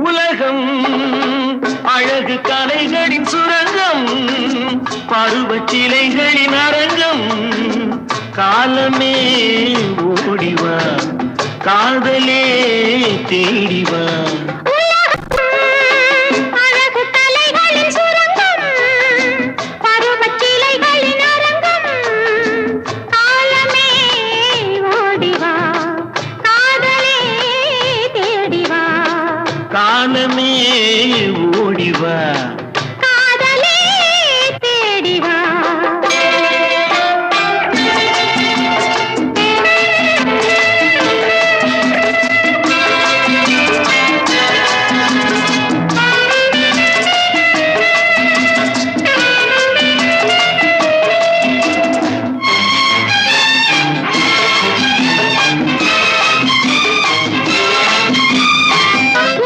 உலகம் அழகு கலைகளின் சுரங்கம், பருவச் சிலைகளின் அரங்கம். காலமே ஓடிவா, காதலே தேடிவா. காலமே ஓடிவா.